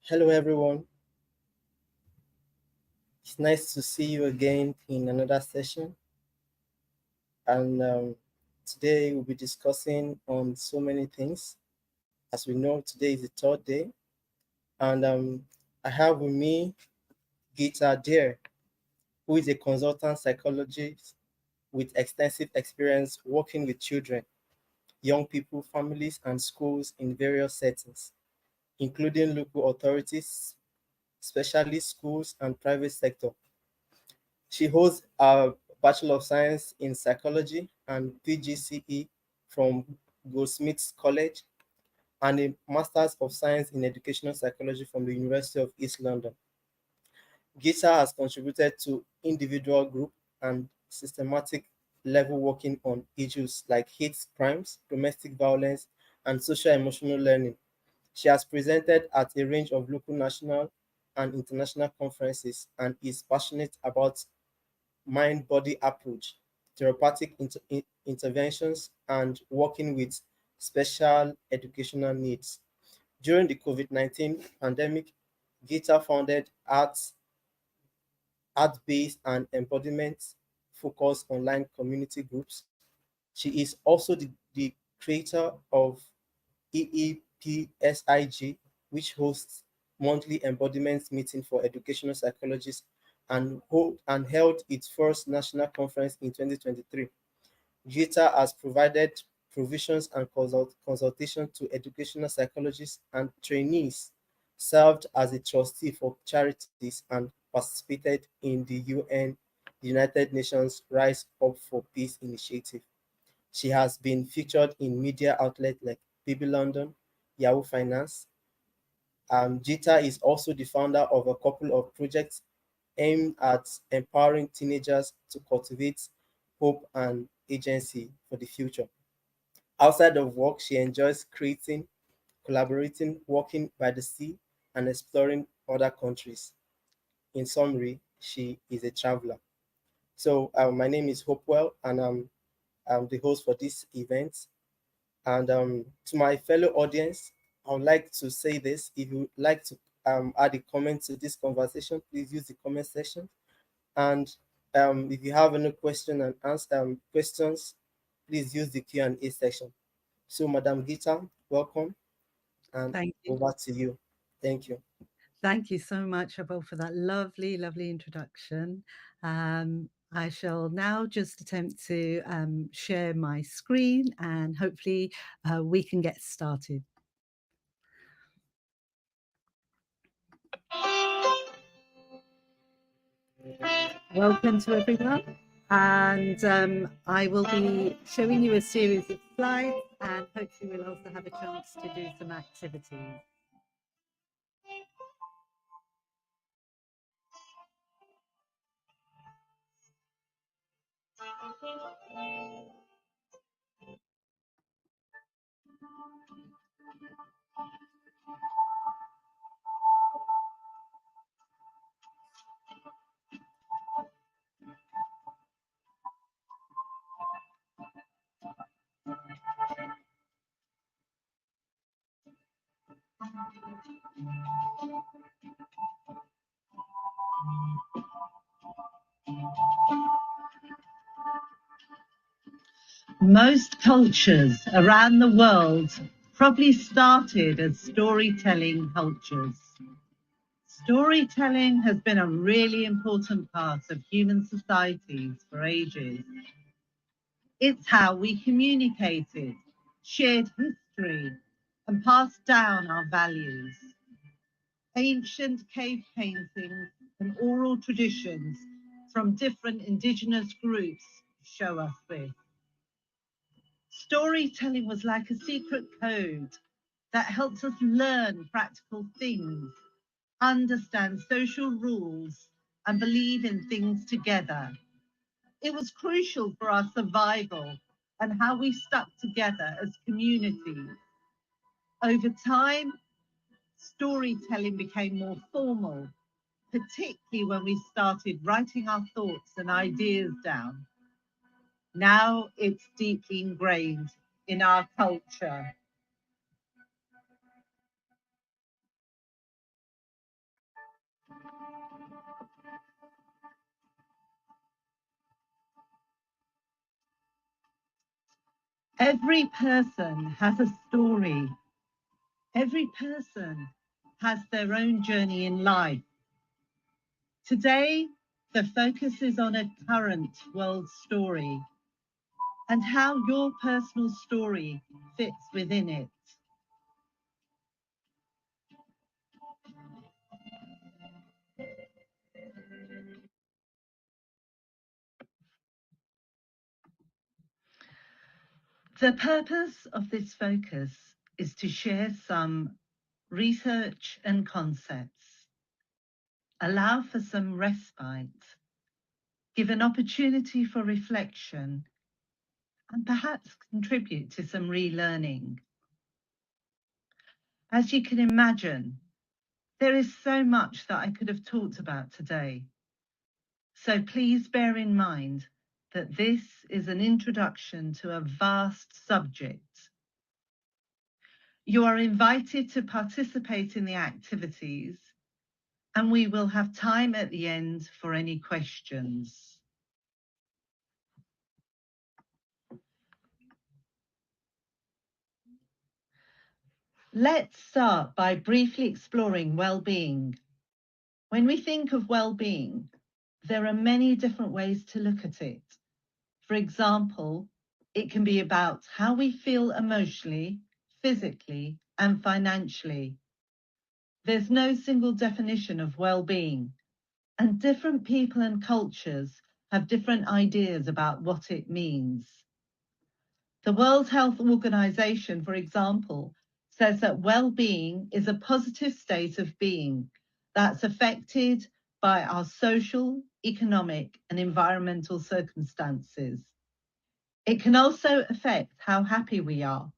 Hello, everyone. It's nice to see you again in another session. And today we'll be discussing on so many things. As we know, today is the third day, and I have with me Geeta Dhir, who is a consultant psychologist with extensive experience working with children, young people, families, and schools in various settings, including local authorities, specialist schools, and private sector. She holds a Bachelor of Science in Psychology and PGCE from Goldsmiths College and a Masters of Science in Educational Psychology from the University of East London. Geeta has contributed to individual, group, and systematic level working on issues like hate crimes, domestic violence, and social emotional learning. She has presented at a range of local, national, and international conferences and is passionate about mind-body approach, therapeutic interventions, and working with special educational needs. During the COVID-19 pandemic, Geeta founded art-based and embodiment-focused online community groups. She is also the creator of EEPSIG, which hosts monthly embodiment meeting for educational psychologists and held its first national conference in 2023. Geeta has provided provisions and consultation to educational psychologists and trainees, served as a trustee for charities, and participated in the United Nations Rise Up for Peace initiative. She has been featured in media outlets like BB London, Yahoo Finance. Geeta is also the founder of a couple of projects aimed at empowering teenagers to cultivate hope and agency for the future. Outside of work, she enjoys creating, collaborating, working by the sea, and exploring other countries. In summary, she is a traveler. So, my name is Hopewell, and I'm the host for this event. And to my fellow audience, I would like to say this. If you would like to add a comment to this conversation, please use the comment section. And if you have any question and answer questions, please use the Q&A section. So, Madam Gita, welcome, and Thank you. over to you. Thank you. Thank you so much, Abel, for that lovely, lovely introduction. I shall now just attempt to share my screen and hopefully we can get started. Welcome to everyone. And I will be showing you a series of slides and hopefully we'll also have a chance to do some activities. Most cultures around the world probably started as storytelling cultures. Storytelling has been a really important part of human societies for ages. It's how we communicated, shared history, and passed down our values. Ancient cave paintings and oral traditions from different indigenous groups show us this. Storytelling was like a secret code that helps us learn practical things, understand social rules, and believe in things together. It was crucial for our survival and how we stuck together as communities. Over time, storytelling became more formal, particularly when we started writing our thoughts and ideas down. Now it's deeply ingrained in our culture. Every person has a story. Every person has their own journey in life. Today, the focus is on a current world story and how your personal story fits within it. The purpose of this focus is to share some research and concepts, allow for some respite, give an opportunity for reflection, and perhaps contribute to some relearning. As you can imagine, there is so much that I could have talked about today. So please bear in mind that this is an introduction to a vast subject. You are invited to participate in the activities, and we will have time at the end for any questions. Let's start by briefly exploring well-being. When we think of well-being, there are many different ways to look at it. For example, it can be about how we feel emotionally, physically, and financially. There's no single definition of well-being, and different people and cultures have different ideas about what it means. The World Health Organization, for example, says that well-being is a positive state of being that's affected by our social, economic, and environmental circumstances. It can also affect how happy we are,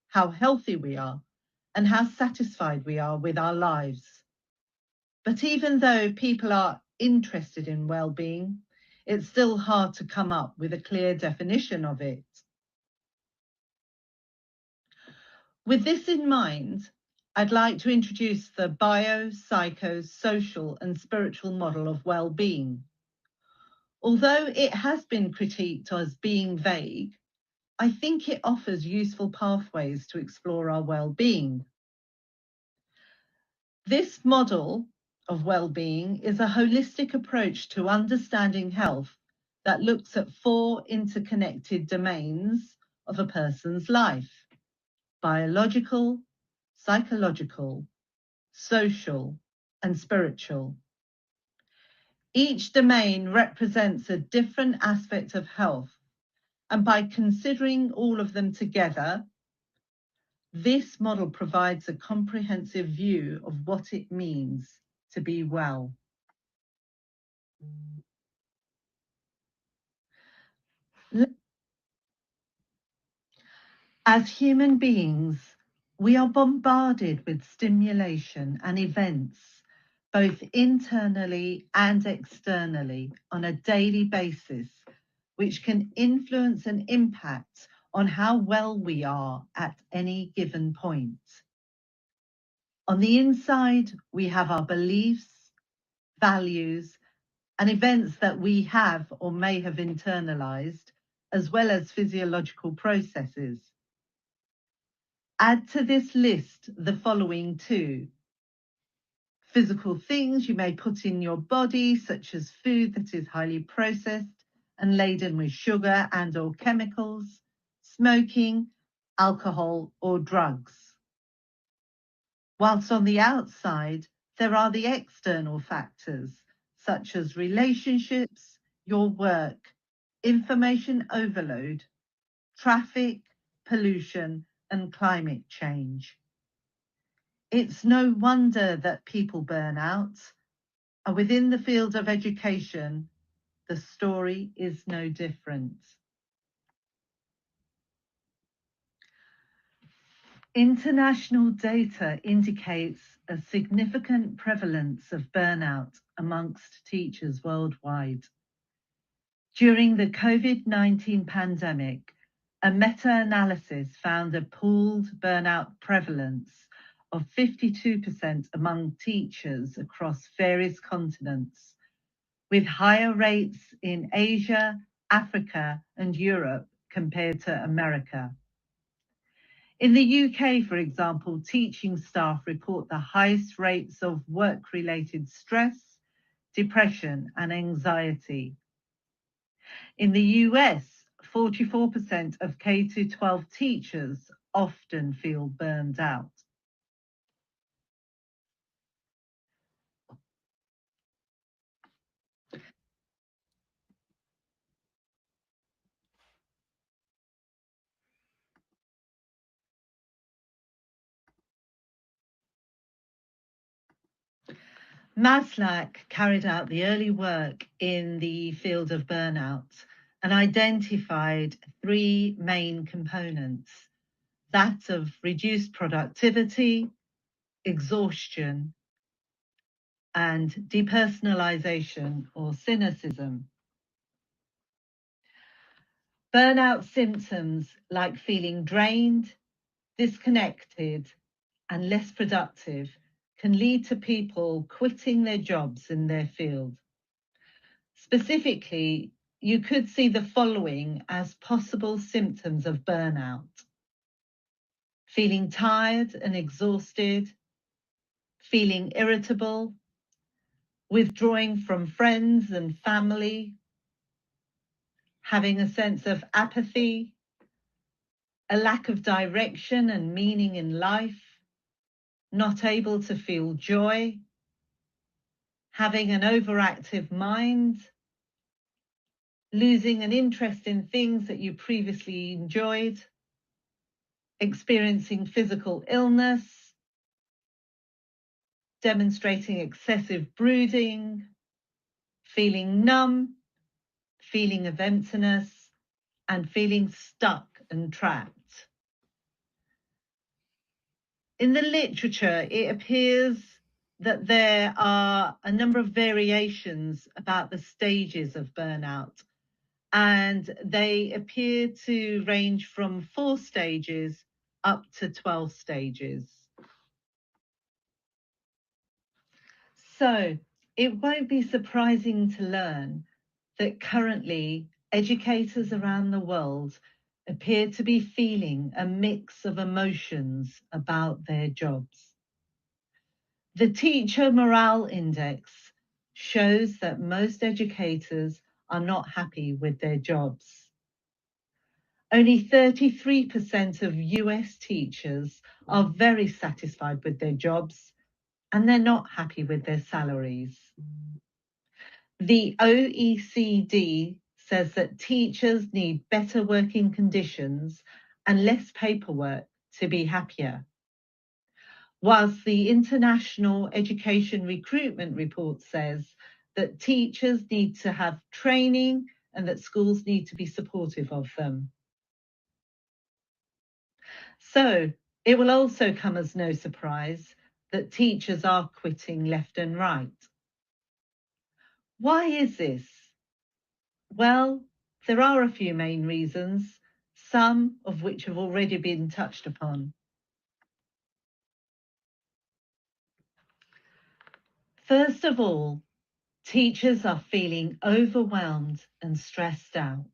how healthy we are, and how satisfied we are with our lives. But even though people are interested in well-being, it's still hard to come up with a clear definition of it. With this in mind, I'd like to introduce the bio-psycho-social and spiritual model of well-being. Although it has been critiqued as being vague, I think it offers useful pathways to explore our well-being. This model of well-being is a holistic approach to understanding health that looks at four interconnected domains of a person's life: biological, psychological, social, and spiritual. Each domain represents a different aspect of health, and by considering all of them together, this model provides a comprehensive view of what it means to be well. As human beings, we are bombarded with stimulation and events, both internally and externally, on a daily basis, which can influence and impact on how well we are at any given point. On the inside, we have our beliefs, values, and events that we have or may have internalized, as well as physiological processes. Add to this list the following too: physical things you may put in your body, such as food that is highly processed and laden with sugar and or chemicals, smoking, alcohol, or drugs. Whilst on the outside, there are the external factors, such as relationships, your work, information overload, traffic, pollution, and climate change. It's no wonder that people burn out, and within the field of education, the story is no different. International data indicates a significant prevalence of burnout amongst teachers worldwide. During the COVID-19 pandemic, a meta-analysis found a pooled burnout prevalence of 52% among teachers across various continents, with higher rates in Asia, Africa, and Europe compared to America. In the UK, for example, teaching staff report the highest rates of work-related stress, depression, and anxiety. In the US, 44% of K-12 teachers often feel burned out. Maslach carried out the early work in the field of burnout and identified three main components: that of reduced productivity, exhaustion, and depersonalization or cynicism. Burnout symptoms like feeling drained, disconnected, and less productive can lead to people quitting their jobs in their field. Specifically, you could see the following as possible symptoms of burnout: feeling tired and exhausted, feeling irritable, withdrawing from friends and family, having a sense of apathy, a lack of direction and meaning in life, not able to feel joy, having an overactive mind, losing an interest in things that you previously enjoyed, experiencing physical illness, demonstrating excessive brooding, feeling numb, feeling of emptiness, and feeling stuck and trapped. In the literature, it appears that there are a number of variations about the stages of burnout, and they appear to range from 4 stages up to 12 stages. So it won't be surprising to learn that currently educators around the world appear to be feeling a mix of emotions about their jobs. The Teacher Morale Index shows that most educators are not happy with their jobs. Only 33% of US teachers are very satisfied with their jobs, and they're not happy with their salaries. The OECD says that teachers need better working conditions and less paperwork to be happier. Whilst the International Education Recruitment Report says that teachers need to have training and that schools need to be supportive of them. So it will also come as no surprise that teachers are quitting left and right. Why is this? Well, there are a few main reasons, some of which have already been touched upon. First of all, teachers are feeling overwhelmed and stressed out.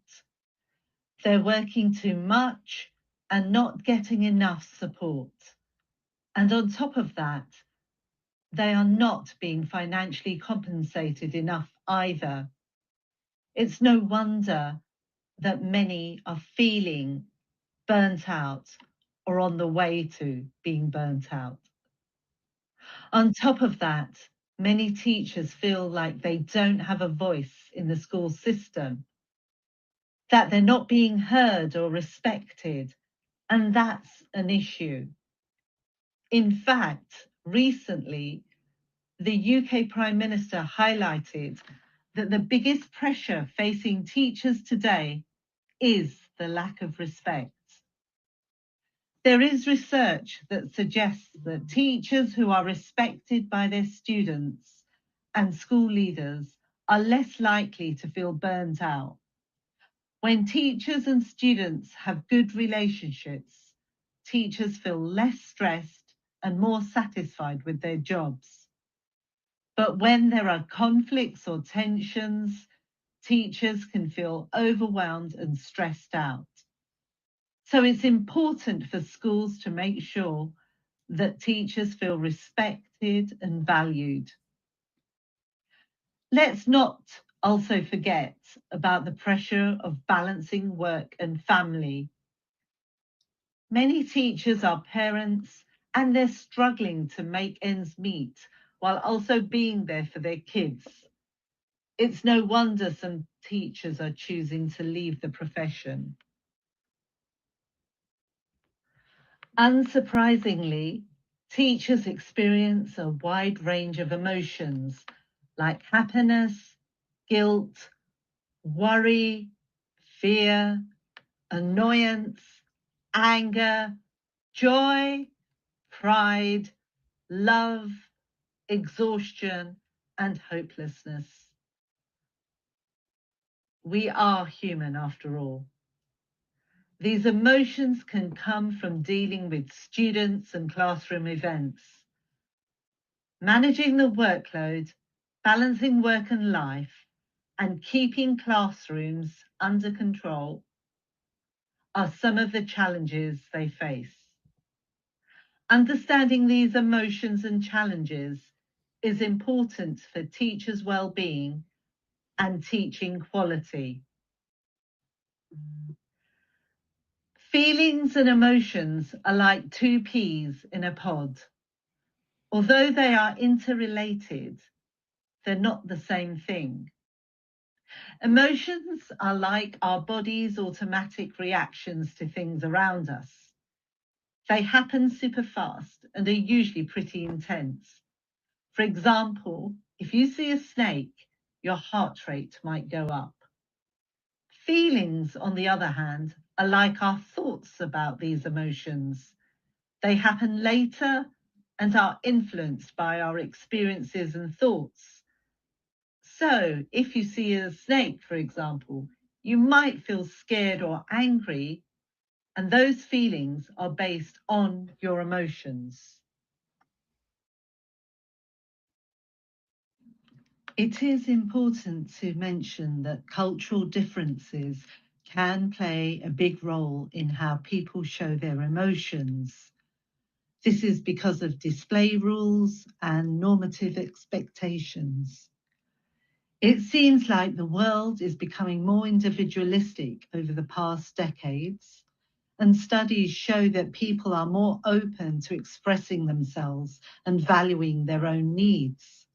They're working too much and not getting enough support. And on top of that, they are not being financially compensated enough either. It's no wonder that many are feeling burnt out or on the way to being burnt out. On top of that, many teachers feel like they don't have a voice in the school system, that they're not being heard or respected, and that's an issue. In fact, recently, the UK Prime Minister highlighted that the biggest pressure facing teachers today is the lack of respect. There is research that suggests that teachers who are respected by their students and school leaders are less likely to feel burnt out. When teachers and students have good relationships, teachers feel less stressed and more satisfied with their jobs. But when there are conflicts or tensions, teachers can feel overwhelmed and stressed out. So it's important for schools to make sure that teachers feel respected and valued. Let's not also forget about the pressure of balancing work and family. Many teachers are parents and they're struggling to make ends meet while also being there for their kids. It's no wonder some teachers are choosing to leave the profession. Unsurprisingly, teachers experience a wide range of emotions like happiness, guilt, worry, fear, annoyance, anger, joy, pride, love, exhaustion, and hopelessness. We are human after all. These emotions can come from dealing with students and classroom events. Managing the workload, balancing work and life, and keeping classrooms under control are some of the challenges they face. Understanding these emotions and challenges is important for teachers' well-being and teaching quality. Feelings and emotions are like two peas in a pod. Although they are interrelated, they're not the same thing. Emotions are like our body's automatic reactions to things around us. They happen super fast and are usually pretty intense. For example, if you see a snake, your heart rate might go up. Feelings, on the other hand, are like our thoughts about these emotions. They happen later and are influenced by our experiences and thoughts. So, if you see a snake, for example, you might feel scared or angry, and those feelings are based on your emotions. It is important to mention that cultural differences can play a big role in how people show their emotions. This is because of display rules and normative expectations. It seems like the world is becoming more individualistic over the past decades, and studies show that people are more open to expressing themselves and valuing their own needs.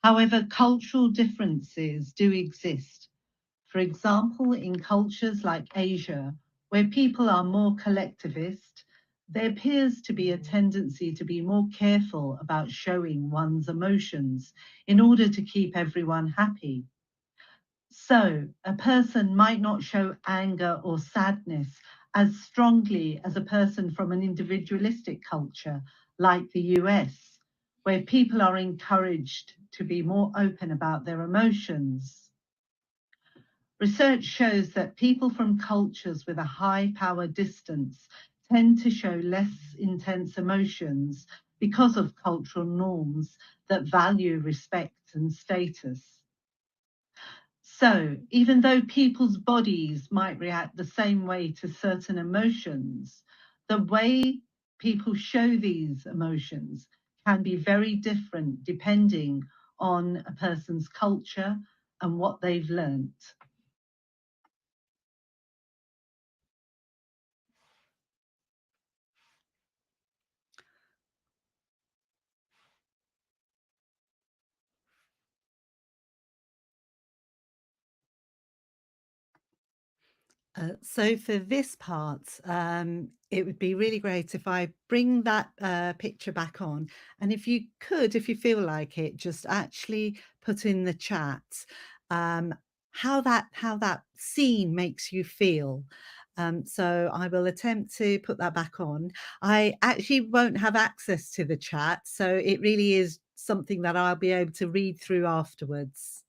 However, cultural differences do exist. For example, in cultures like Asia, where people are more collectivist, there appears to be a tendency to be more careful about showing one's emotions in order to keep everyone happy. So, a person might not show anger or sadness as strongly as a person from an individualistic culture like the US, where people are encouraged to be more open about their emotions. Research shows that people from cultures with a high power distance tend to show less intense emotions because of cultural norms that value respect and status. So, even though people's bodies might react the same way to certain emotions, the way people show these emotions can be very different depending on a person's culture and what they've learnt. So for this part, it would be really great if I bring that picture back on. And if you could, if you feel like it, just actually put in the chat how that scene makes you feel. So I will attempt to put that back on. I actually won't have access to the chat, so it really is something that I'll be able to read through afterwards.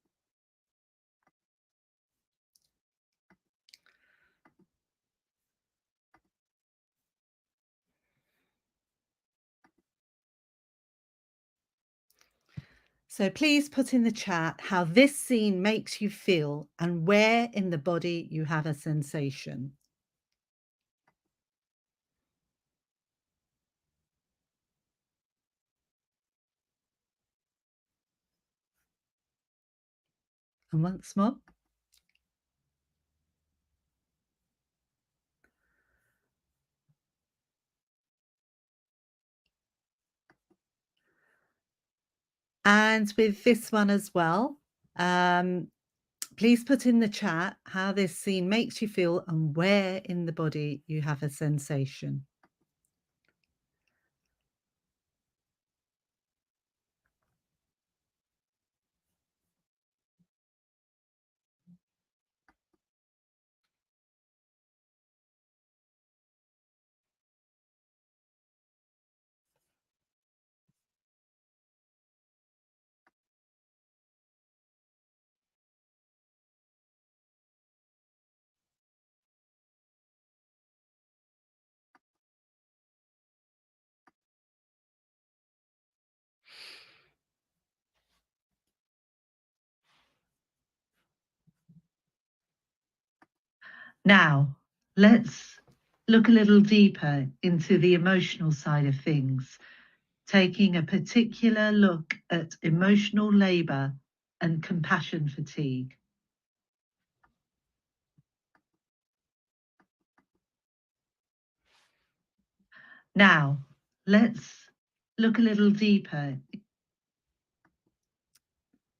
So please put in the chat how this scene makes you feel and where in the body you have a sensation. And once more. And with this one as well, please put in the chat how this scene makes you feel and where in the body you have a sensation. Now, let's look a little deeper into the emotional side of things, taking a particular look at emotional labour and compassion fatigue. Now, let's look a little deeper.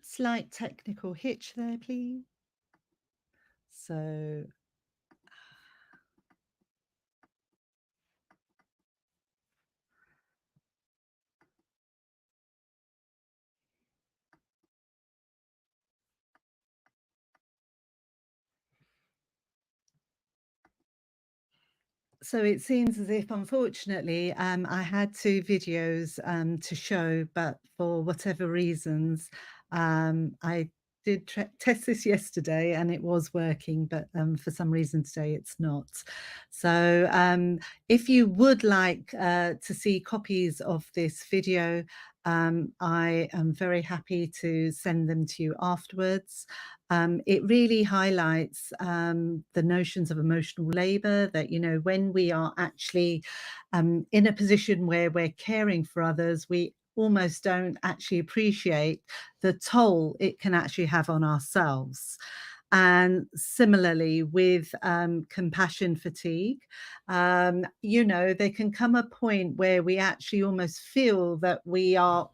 Slight technical hitch there, please. So it seems as if, unfortunately, I had two videos to show, but for whatever reasons, I did test this yesterday and it was working, but for some reason today it's not. So if you would like to see copies of this video, I am very happy to send them to you afterwards. It really highlights the notions of emotional labour, that, you know, when we are actually in a position where we're caring for others, we almost don't actually appreciate the toll it can actually have on ourselves. And similarly with compassion fatigue, you know, there can come a point where we actually almost feel that we are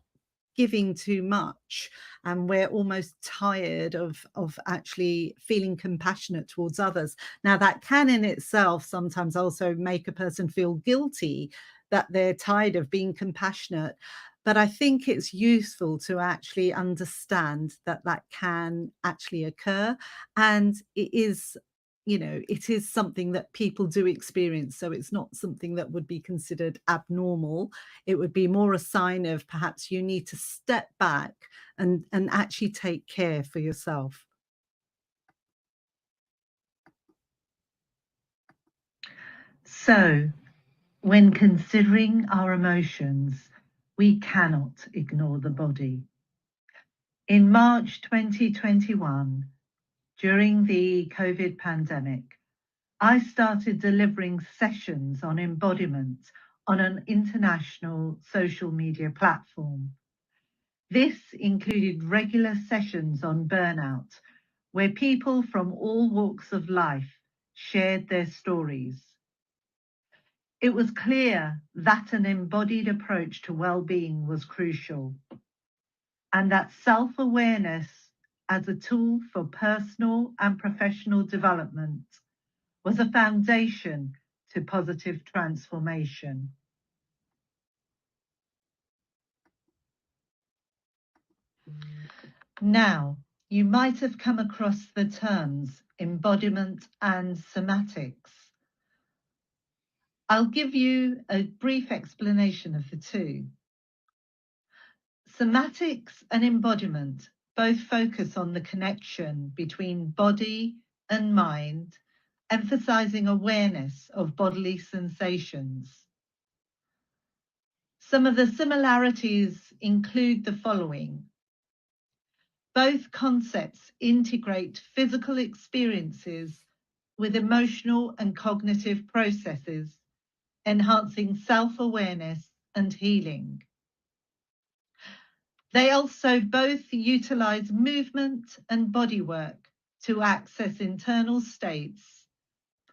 giving too much and we're almost tired of actually feeling compassionate towards others. Now that can in itself sometimes also make a person feel guilty that they're tired of being compassionate, but I think it's useful to actually understand that that can actually occur, and it is, you know, it is something that people do experience, so it's not something that would be considered abnormal. It would be more a sign of perhaps you need to step back and actually take care for yourself. So, when considering our emotions, we cannot ignore the body. In March 2021, during the COVID pandemic, I started delivering sessions on embodiment on an international social media platform. This included regular sessions on burnout, where people from all walks of life shared their stories. It was clear that an embodied approach to well-being was crucial, and that self-awareness as a tool for personal and professional development was a foundation to positive transformation. Now, you might have come across the terms embodiment and somatics. I'll give you a brief explanation of the two. Somatics and embodiment both focus on the connection between body and mind, emphasizing awareness of bodily sensations. Some of the similarities include the following. Both concepts integrate physical experiences with emotional and cognitive processes, enhancing self-awareness and healing. They also both utilize movement and body work to access internal states,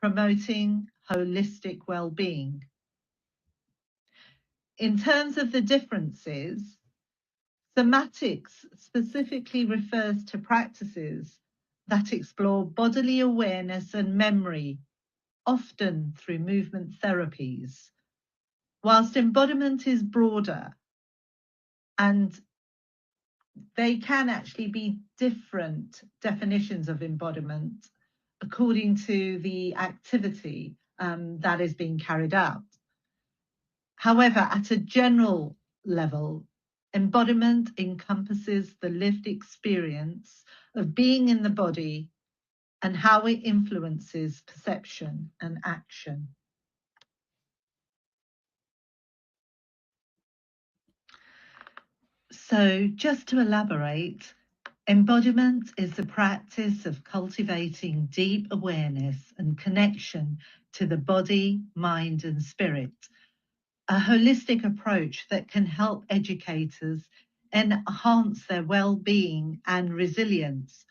promoting holistic well-being. In terms of the differences, somatics specifically refers to practices that explore bodily awareness and memory, often through movement therapies, whilst embodiment is broader, and they can actually be different definitions of embodiment according to the activity that is being carried out. However, at a general level, embodiment encompasses the lived experience of being in the body and how it influences perception and action. So, just to elaborate, embodiment is the practice of cultivating deep awareness and connection to the body, mind, and spirit, a holistic approach that can help educators enhance their well-being and resilience.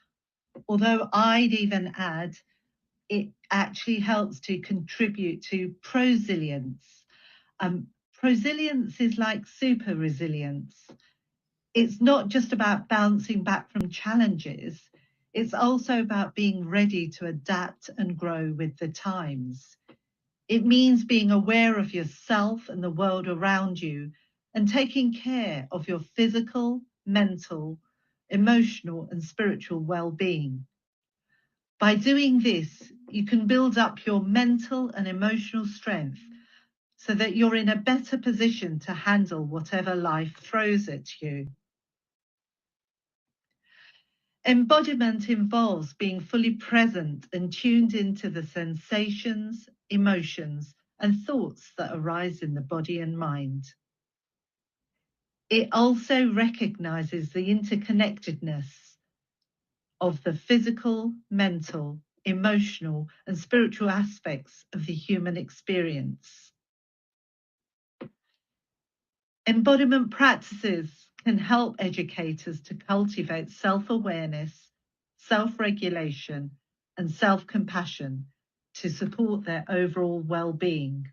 Although I'd even add, it actually helps to contribute to prosilience. Prosilience is like super resilience. It's not just about bouncing back from challenges, it's also about being ready to adapt and grow with the times. It means being aware of yourself and the world around you and taking care of your physical, mental, emotional, and spiritual well-being. By doing this, you can build up your mental and emotional strength so that you're in a better position to handle whatever life throws at you. Embodiment involves being fully present and tuned into the sensations, emotions, and thoughts that arise in the body and mind. It also recognizes the interconnectedness of the physical, mental, emotional, and spiritual aspects of the human experience. Embodiment practices can help educators to cultivate self-awareness, self-regulation, and self-compassion to support their overall well-being.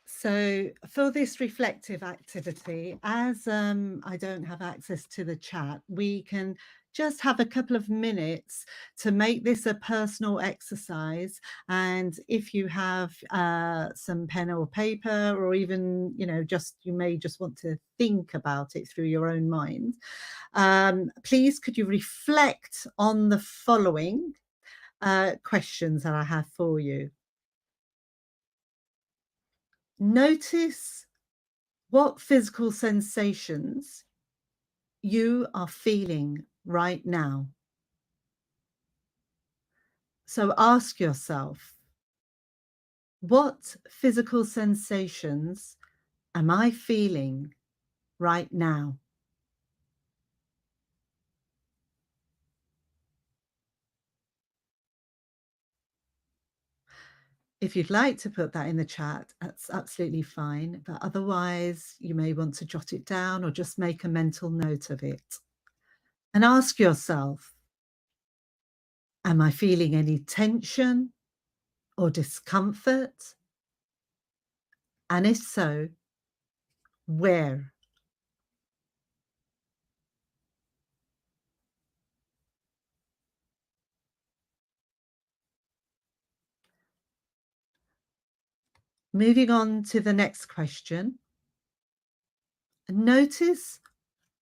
So for this reflective activity, as I don't have access to the chat, we can just have a couple of minutes to make this a personal exercise. And if you have some pen or paper, or even, you may just want to think about it through your own mind, please could you reflect on the following questions that I have for you. Notice what physical sensations you are feeling right now. So ask yourself, what physical sensations am I feeling right now? If you'd like to put that in the chat, that's absolutely fine. But otherwise, you may want to jot it down or just make a mental note of it. And ask yourself, am I feeling any tension or discomfort? And if so, where? Moving on to the next question. Notice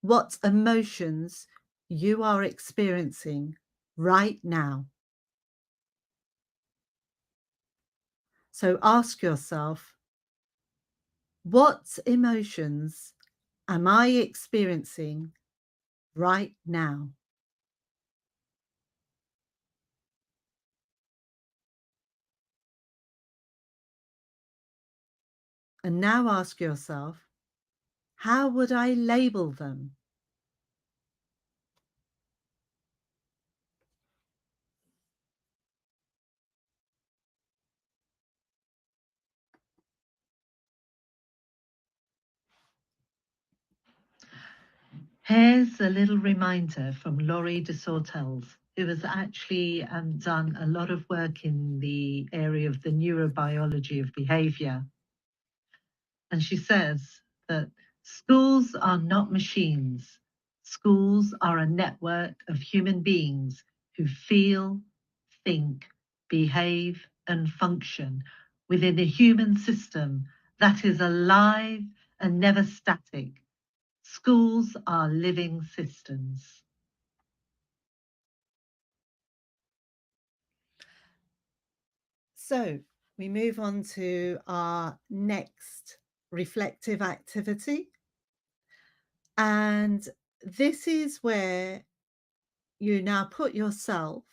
what emotions you are experiencing right now. So ask yourself, what emotions am I experiencing right now? And now ask yourself, how would I label them? Here's a little reminder from Laurie de Sautel's, who has actually done a lot of work in the area of the neurobiology of behavior. And she says that schools are not machines. Schools are a network of human beings who feel, think, behave, and function within a human system that is alive and never static. Schools are living systems. So we move on to our next reflective activity. And this is where you now put yourself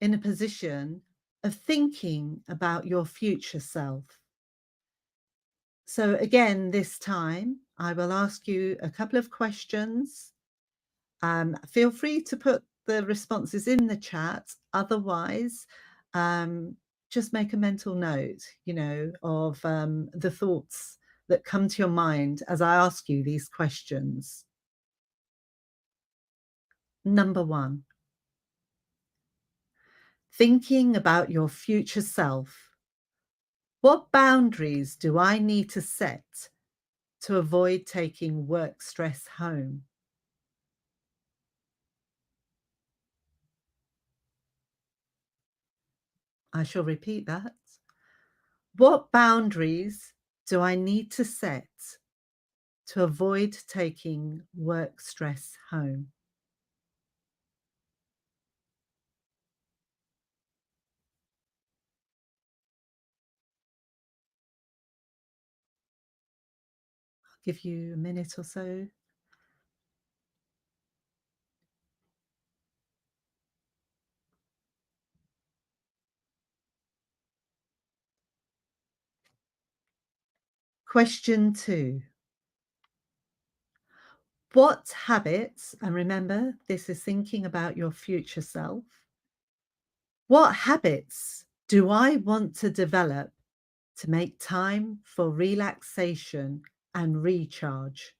in a position of thinking about your future self. So again, this time I will ask you a couple of questions. Feel free to put the responses in the chat. Otherwise, just make a mental note, of the thoughts that come to your mind as I ask you these questions. Number 1, thinking about your future self. What boundaries do I need to set to avoid taking work stress home? I shall repeat that. What boundaries do I need to set to avoid taking work stress home? I'll give you a minute or so. Question 2. What habits, and remember, this is thinking about your future self, what habits do I want to develop to make time for relaxation and recharge?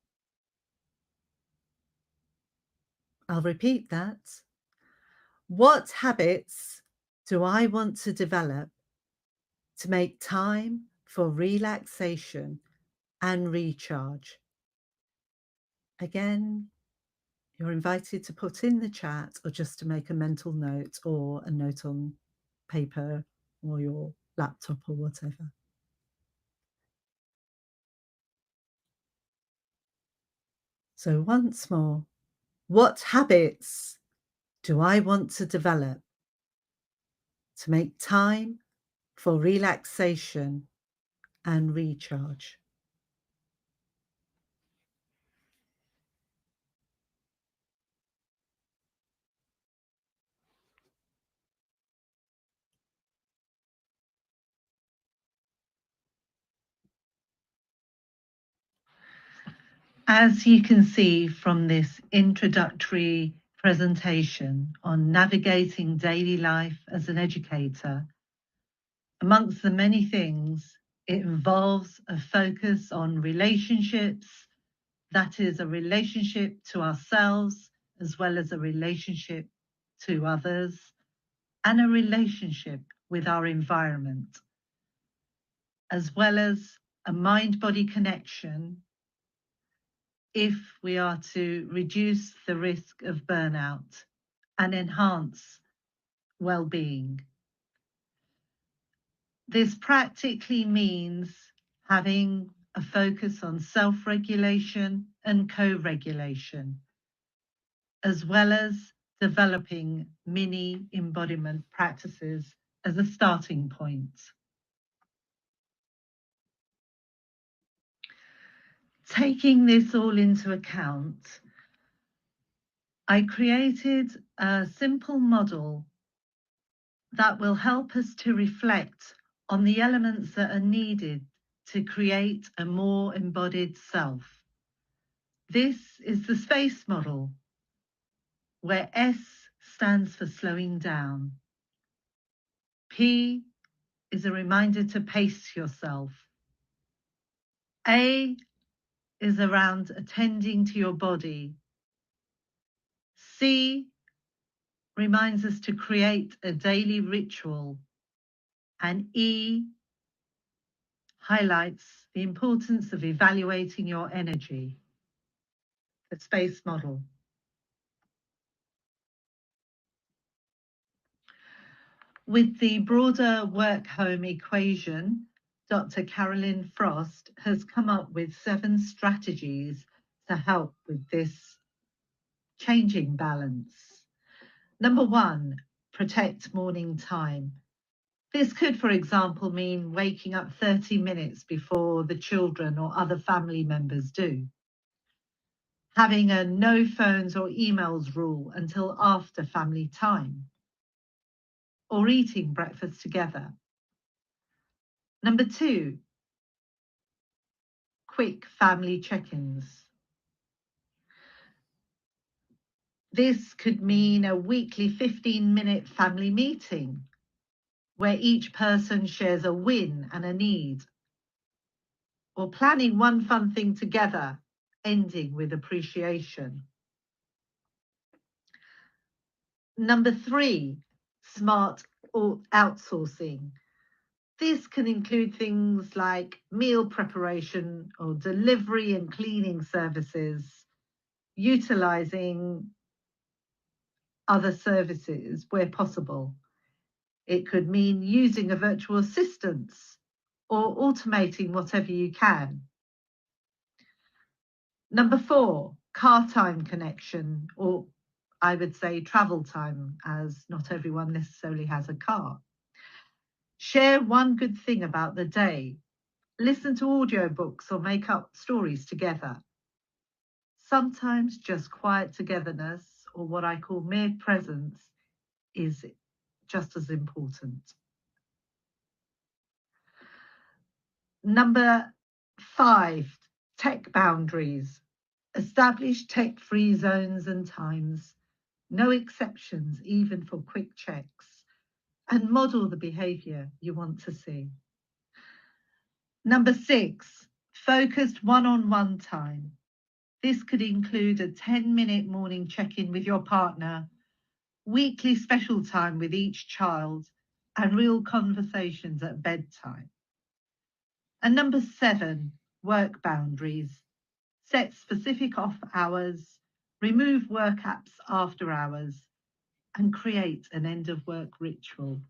I'll repeat that. What habits do I want to develop to make time for relaxation and recharge? Again, you're invited to put in the chat or just to make a mental note or a note on paper or your laptop or whatever. So once more, what habits do I want to develop to make time for relaxation and recharge? As you can see from this introductory presentation on navigating daily life as an educator, amongst the many things, it involves a focus on relationships, that is a relationship to ourselves as well as a relationship to others, and a relationship with our environment, as well as a mind-body connection if we are to reduce the risk of burnout and enhance well-being. This practically means having a focus on self-regulation and co-regulation, as well as developing mini embodiment practices as a starting point. Taking this all into account, I created a simple model that will help us to reflect on the elements that are needed to create a more embodied self. This is the SPACE model, where S stands for slowing down. P is a reminder to pace yourself. A is around attending to your body C reminds us to create a daily ritual, and E highlights the importance of evaluating your energy, the space model. With the broader work-home equation, Dr. Carolyn Frost has come up with 7 strategies to help with this changing balance. Number 1, protect morning time. This could, for example, mean waking up 30 minutes before the children or other family members do. Having a no phones or emails rule until after family time. Or eating breakfast together. Number 2, quick family check-ins. This could mean a weekly 15-minute family meeting where each person shares a win and a need, or planning one fun thing together, ending with appreciation. Number 3, smart outsourcing. This can include things like meal preparation or delivery and cleaning services, utilizing other services where possible. It could mean using a virtual assistant or automating whatever you can. Number 4, car time connection, or I would say travel time, as not everyone necessarily has a car. Share one good thing about the day. Listen to audiobooks or make up stories together. Sometimes just quiet togetherness, or what I call mere presence, is just as important. Number 5, tech boundaries. Establish tech-free zones and times. No exceptions, even for quick checks. And model the behavior you want to see. Number 6, focused one-on-one time. This could include a 10-minute morning check-in with your partner, weekly special time with each child, and real conversations at bedtime. And number 7, work boundaries. Set specific off hours, remove work apps after hours, and create an end of work ritual.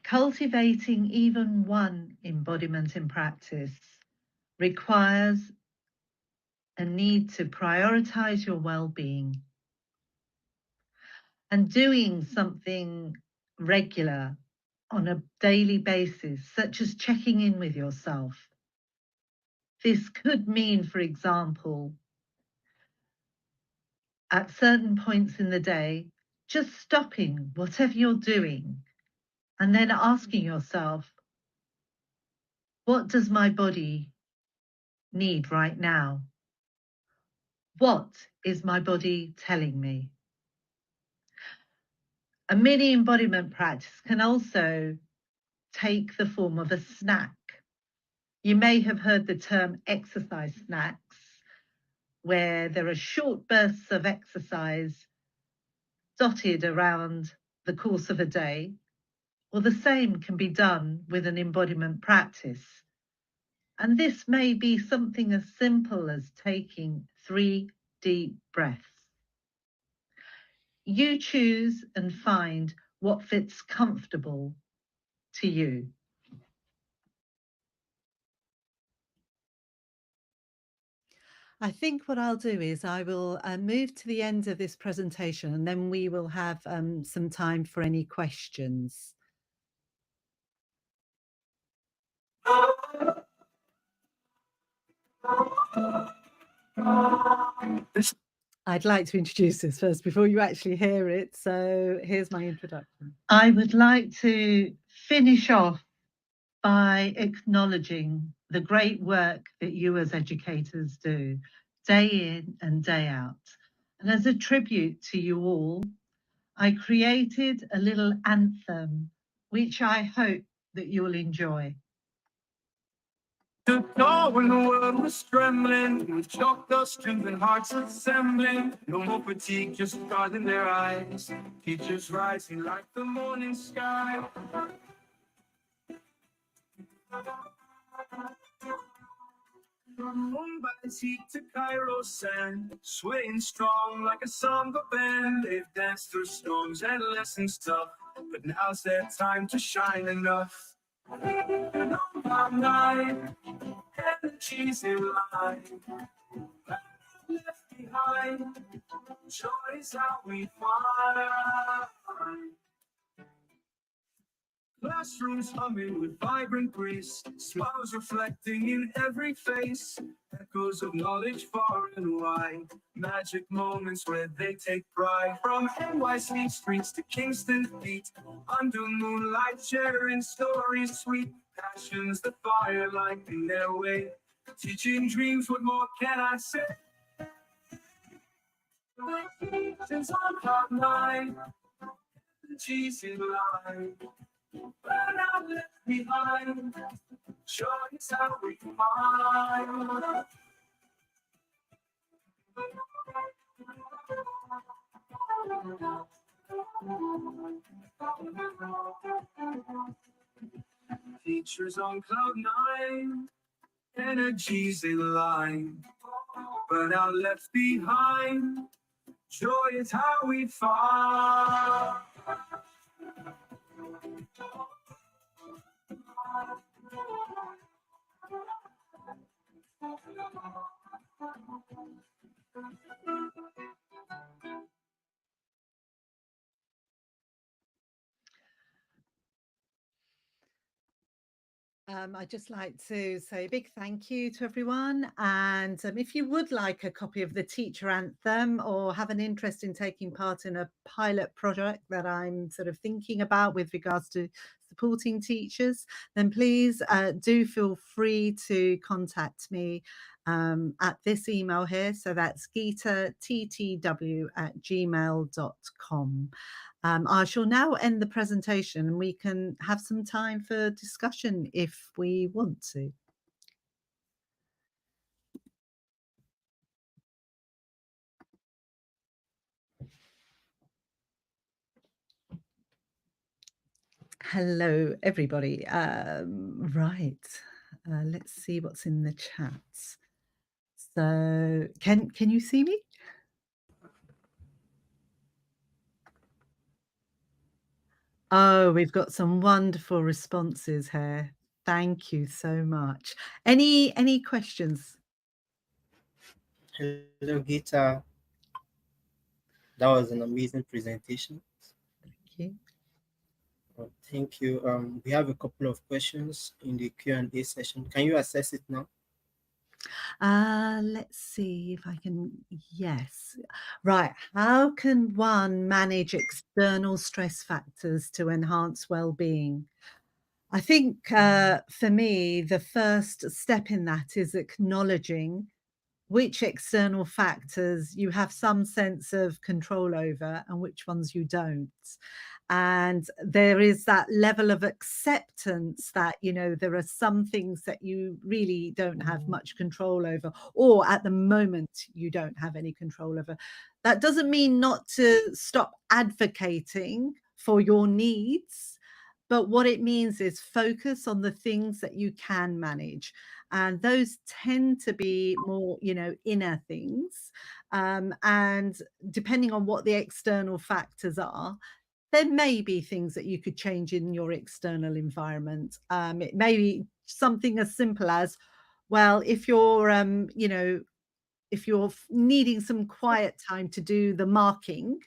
Cultivating even one embodiment in practice requires a need to prioritize your well-being. And doing something regular on a daily basis, such as checking in with yourself. This could mean, for example, at certain points in the day, just stopping whatever you're doing and then asking yourself, what does my body need right now? What is my body telling me? A mini embodiment practice can also take the form of a snack. You may have heard the term exercise snacks, where there are short bursts of exercise dotted around the course of a day, or the same can be done with an embodiment practice. And this may be something as simple as taking 3 deep breaths. You choose and find what fits comfortable to you. I think what I'll do is I will move to the end of this presentation, and then we will have some time for any questions. I'd like to introduce this first before you actually hear it. So here's my introduction. I would like to finish off by acknowledging the great work that you as educators do day in and day out. And as a tribute to you all, I created a little anthem, which I hope that you'll enjoy. Stood tall when the world was trembling, with chalk dust and hearts assembling. No more fatigue, just God in their eyes. Teachers rising like the morning sky. From Mumbai's heat to Cairo's sand, swaying strong like a samba band. They've danced through storms and lessons tough, but now's their time to shine enough. And on my mind, energies in line, left behind, joys how we find. Classrooms humming with vibrant grace, smiles reflecting in every face, echoes of knowledge far and wide, magic moments where they take pride. From NYC streets to Kingston beat, under moonlight sharing stories sweet, passions the fire lighting their way, teaching dreams, what more can I say? Since I'm cloud nine, the G's in line. Burn out left behind, joy is how we find. Teachers on cloud nine, energies in line. Burn out left behind, joy is how we find. I'd just like to say a big thank you to everyone. And if you would like a copy of the teacher anthem or have an interest in taking part in a pilot project that I'm sort of thinking about with regards to supporting teachers, then please do feel free to contact me at this email here. So that's geetattw@gmail.com. I shall now end the presentation and we can have some time for discussion if we want to. Hello, everybody. Right, let's see what's in the chat. So, can you see me? Oh, we've got some wonderful responses here. Thank you so much. Any questions? Hello, Geeta. That was an amazing presentation. Thank you. Thank you. We have a couple of questions in the Q&A session. Can you access it now? Let's see if I can. Yes. Right. How can one manage external stress factors to enhance well-being? I think for me, the first step in that is acknowledging which external factors you have some sense of control over and which ones you don't. And there is that level of acceptance that, you know, there are some things that you really don't have much control over, or at the moment you don't have any control over. That doesn't mean not to stop advocating for your needs, but what it means is focus on the things that you can manage. And those tend to be more, you know, inner things. And depending on what the external factors are, there may be things that you could change in your external environment. It may be something as simple as, well, if you're, you know, if you're needing some quiet time to do the marking,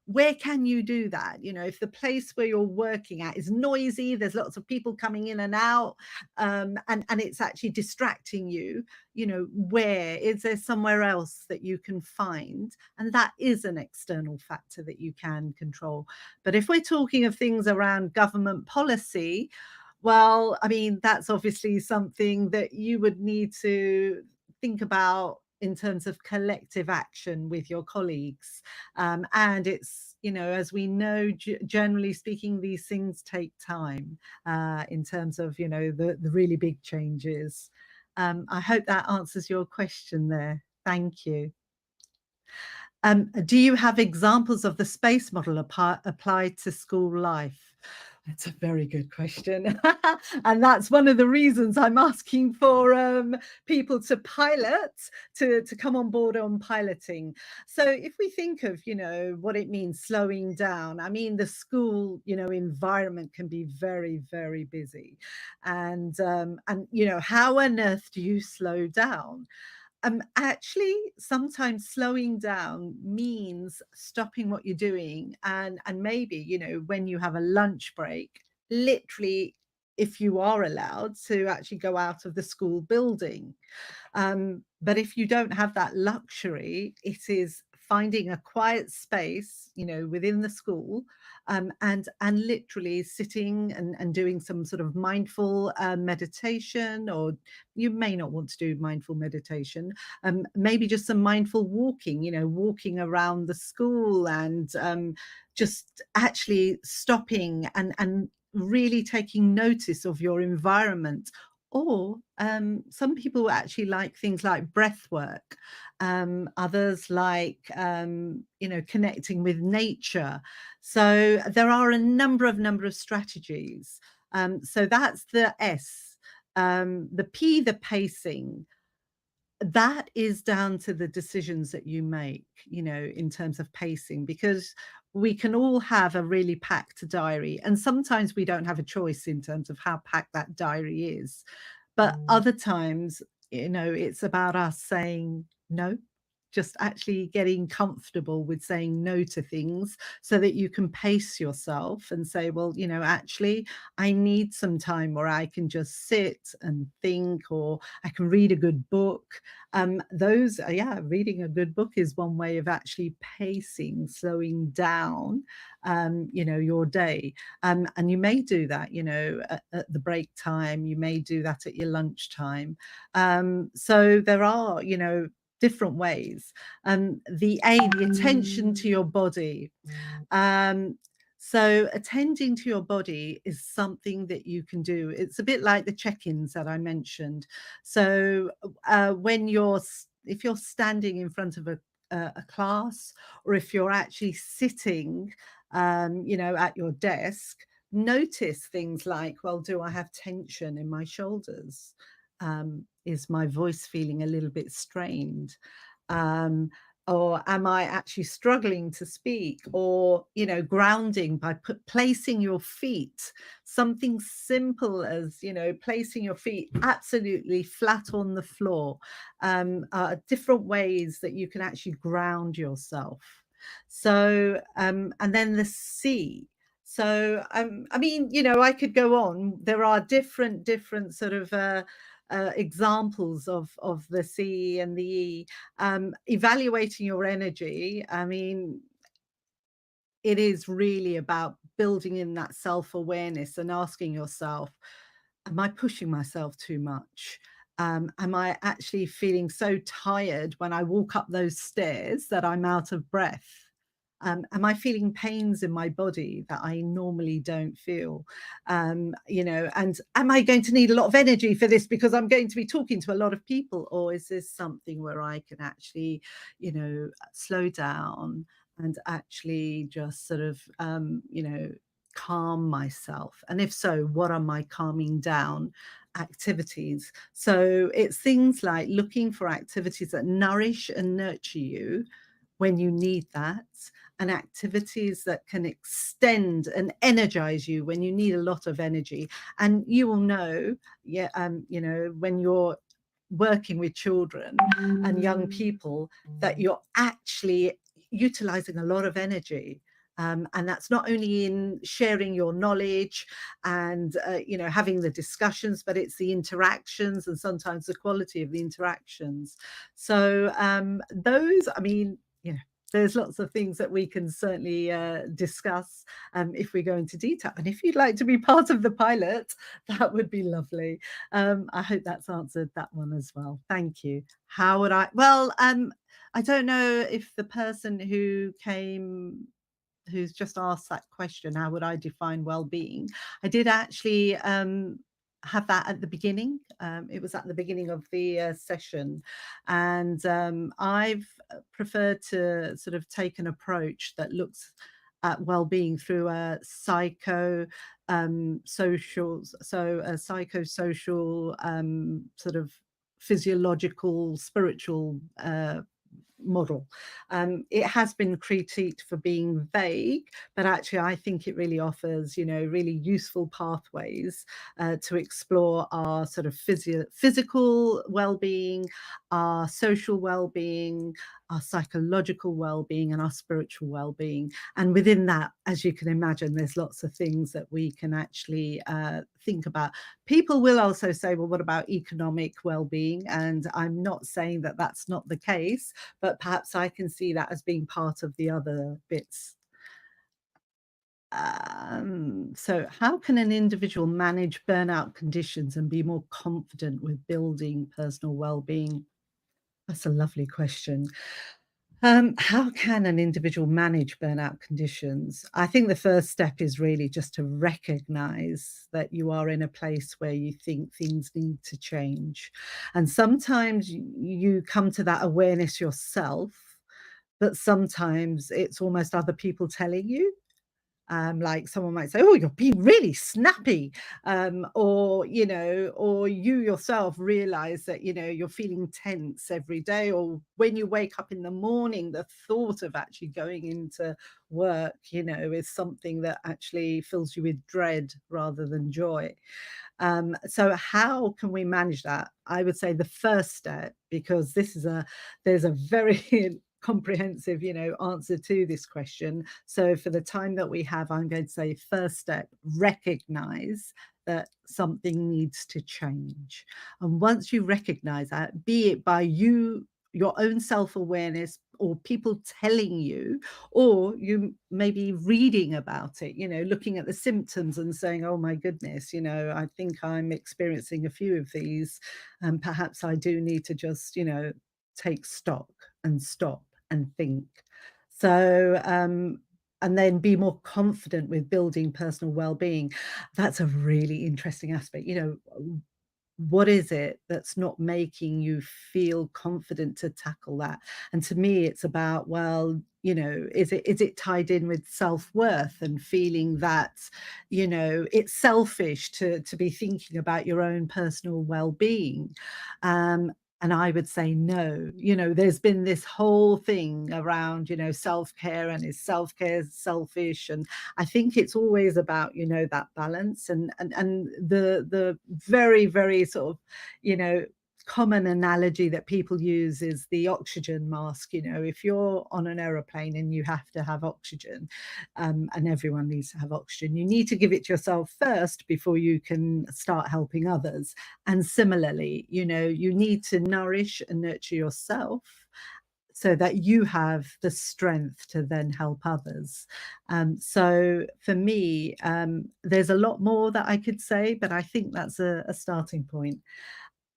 where can you do that? You know, if the place where you're working at is noisy, there's lots of people coming in and out, and it's actually distracting you, you know, where is there somewhere else that you can find? And that is an external factor that you can control. But if we're talking of things around government policy, well, I mean, that's obviously something that you would need to think about in terms of collective action with your colleagues. And it's, as we know, generally speaking, these things take time in terms of, the really big changes. I hope that answers your question there. Thank you. Do you have examples of the space model applied to school life? That's a very good question. And that's one of the reasons I'm asking for people to pilot, to come on board on piloting. So if we think of, what it means slowing down, I mean, the school, environment can be very, very busy. And how on earth do you slow down? Actually, sometimes slowing down means stopping what you're doing, and maybe, when you have a lunch break, literally, if you are allowed to actually go out of the school building. But if you don't have that luxury, it is finding a quiet space, within the school, and literally sitting and doing some sort of mindful meditation, or you may not want to do mindful meditation, maybe just some mindful walking, walking around the school, and just actually stopping and really taking notice of your environment. Or some people actually like things like breath work. Others like, connecting with nature. So there are a number of strategies. So that's the S. The P, the pacing. That is down to the decisions that you make, in terms of pacing, because we can all have a really packed diary, and sometimes we don't have a choice in terms of how packed that diary is. But other times, it's about us saying no, just actually getting comfortable with saying no to things, so that you can pace yourself and say, well, actually, I need some time where I can just sit and think, or I can read a good book. Reading a good book is one way of actually pacing, slowing down, your day. And you may do that, at the break time. You may do that at your lunchtime. So there are, different ways. The A, the attention to your body. So attending to your body is something that you can do. It's a bit like the check-ins that I mentioned. So if you're standing in front of a class, or if you're actually sitting, at your desk, notice things like, well, do I have tension in my shoulders? Is my voice feeling a little bit strained? Or am I actually struggling to speak? Or, grounding by placing your feet, something simple as, placing your feet absolutely flat on the floor. Different ways that you can actually ground yourself. So, and then the C. So, I mean, I could go on. There are different sort of examples of the C and the E. Evaluating your energy. I mean, it is really about building in that self-awareness and asking yourself, am I pushing myself too much? Am I actually feeling so tired when I walk up those stairs that I'm out of breath? Am I feeling pains in my body that I normally don't feel? And am I going to need a lot of energy for this because I'm going to be talking to a lot of people? Or is this something where I can actually, slow down and actually just sort of, calm myself? And if so, what are my calming down activities? So it's things like looking for activities that nourish and nurture you when you need that, and activities that can extend and energize you when you need a lot of energy. And you will know, when you're working with children and young people, that you're actually utilizing a lot of energy. And that's not only in sharing your knowledge and, having the discussions, but it's the interactions and sometimes the quality of the interactions. So those, I mean, there's lots of things that we can certainly discuss if we go into detail. And if you'd like to be part of the pilot, that would be lovely. I hope that's answered that one as well. Thank you. How would I? Well, I don't know if the person who came who's just asked that question, how would I define well-being? I did actually have that at the beginning. It was at the beginning of the session, and I've preferred to sort of take an approach that looks at well-being through a psychosocial sort of physiological, spiritual model. It has been critiqued for being vague, but actually I think it really offers, really useful pathways to explore our sort of physical well-being, our social well-being, our psychological well-being, and our spiritual well-being. And within that, as you can imagine, there's lots of things that we can actually think about. People will also say, well, what about economic well-being? And I'm not saying that that's not the case, but perhaps I can see that as being part of the other bits. So how can an individual manage burnout conditions and be more confident with building personal well-being? That's a lovely question. How can an individual manage burnout conditions? I think the first step is really just to recognize that you are in a place where you think things need to change. And sometimes you come to that awareness yourself, but sometimes it's almost other people telling you. Like someone might say, oh, you're being really snappy, or you yourself realize that you're feeling tense every day, or when you wake up in the morning, the thought of actually going into work is something that actually fills you with dread rather than joy. So how can we manage that? I would say the first step, because there's a very comprehensive answer to this question. So for the time that we have, I'm going to say first step, recognize that something needs to change. And once you recognize that, be it by your own self-awareness or people telling you, or you maybe reading about it, looking at the symptoms and saying, oh my goodness, I think I'm experiencing a few of these, and perhaps I do need to just take stock and stop and think. So and then be more confident with building personal well-being. That's a really interesting aspect. What is it that's not making you feel confident to tackle that? And to me, it's about, well, is it tied in with self-worth and feeling that, it's selfish to be thinking about your own personal well-being? And I would say no. There's been this whole thing around, self-care, and is self-care selfish? And I think it's always about, that balance, and the very, very sort of, common analogy that people use is the oxygen mask. If you're on an aeroplane and you have to have oxygen, and everyone needs to have oxygen, you need to give it to yourself first before you can start helping others. And similarly, you need to nourish and nurture yourself so that you have the strength to then help others. So for me, there's a lot more that I could say, but I think that's a starting point.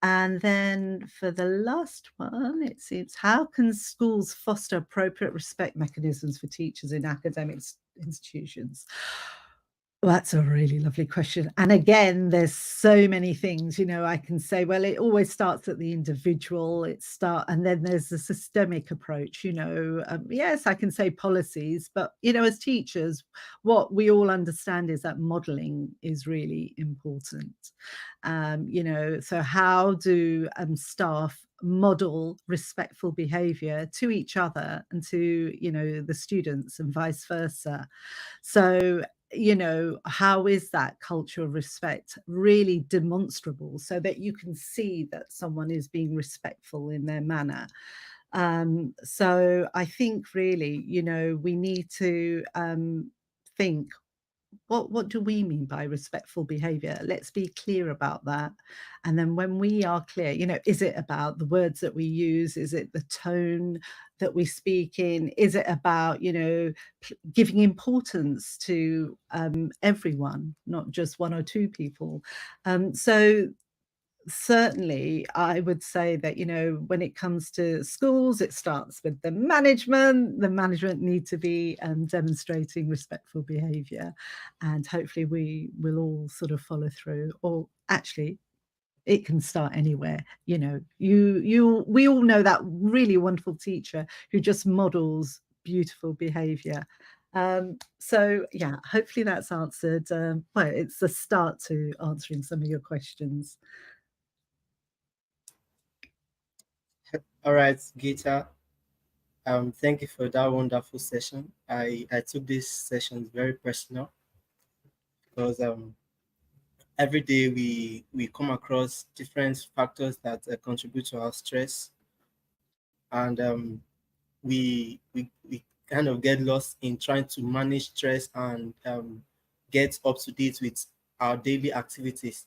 And then for the last one, it seems, how can schools foster appropriate respect mechanisms for teachers in academic institutions? Well, that's a really lovely question. And again, there's so many things, I can say, well, it always starts at the individual, and then there's the systemic approach, yes, I can say policies, but, as teachers, what we all understand is that modeling is really important. So how do staff model respectful behavior to each other and to, the students, and vice versa? So how is that culture of respect really demonstrable so that you can see that someone is being respectful in their manner? So I think really, we need to think, what do we mean by respectful behavior? Let's be clear about that. And then when we are clear, is it about the words that we use? Is it the tone that we speak in? Is it about, giving importance to everyone, not just one or two people? So certainly, I would say that, you know, when it comes to schools, it starts with the management. The management need to be demonstrating respectful behaviour, and hopefully we will all sort of follow through. Or actually, it can start anywhere. You know, we all know that really wonderful teacher who just models beautiful behaviour. So yeah, hopefully that's answered. Well, it's a start to answering some of your questions. All right, Geeta. Thank you for that wonderful session. I took this session very personal because every day we come across different factors that contribute to our stress, and we kind of get lost in trying to manage stress and get up to date with our daily activities.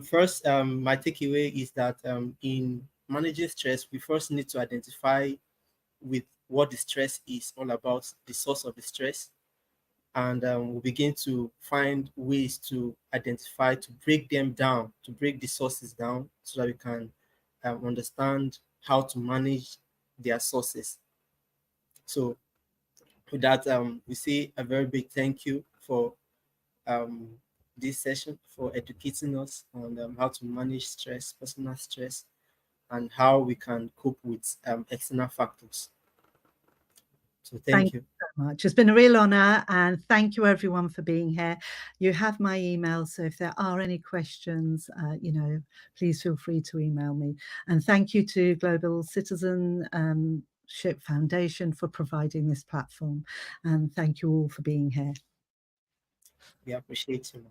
First, my takeaway is that in managing stress, we first need to identify with what the stress is all about, the source of the stress, and we begin to find ways to identify, to break them down, to break the sources down, so that we can understand how to manage their sources. So with that, we say a very big thank you for um, this session, for educating us on how to manage stress, personal stress, and how we can cope with external factors. So Thank thank you you. so much. It's been a real honour, and thank you everyone for being here. You have my email, so if there are any questions, you know, please feel free to email me. And thank you to Global Citizenship Foundation for providing this platform. And thank you all for being here. We appreciate you.